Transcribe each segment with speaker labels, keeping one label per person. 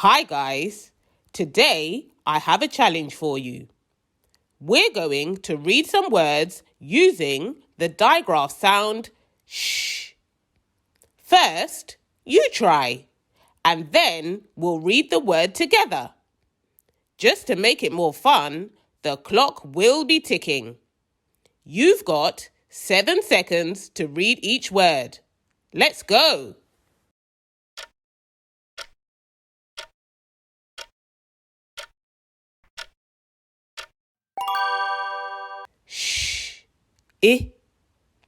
Speaker 1: Hi guys, today I have a challenge for you. We're going to read some words using the digraph sound sh. First, you try, and then we'll read the word together. Just to make it more fun, the clock will be ticking. You've got 7 seconds to read each word. Let's go! Sh, I,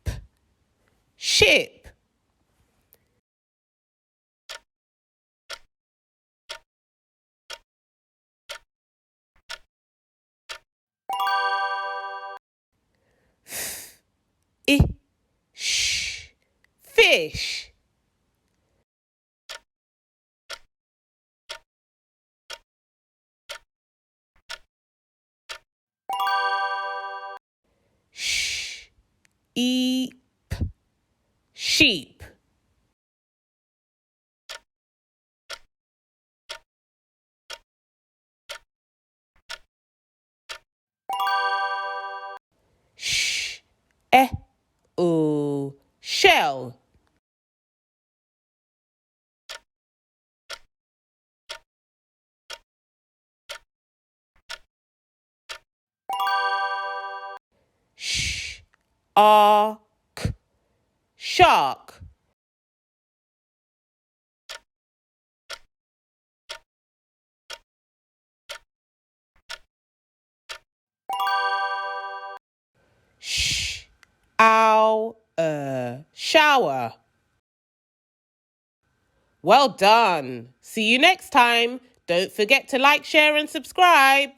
Speaker 1: p, ship. I, sh, fish. Sh, e, p, sheep. Sh, e, o, shell. Sh, a, k, shark. Sh, ow, shower. Well done. See you next time. Don't forget to like, share and subscribe.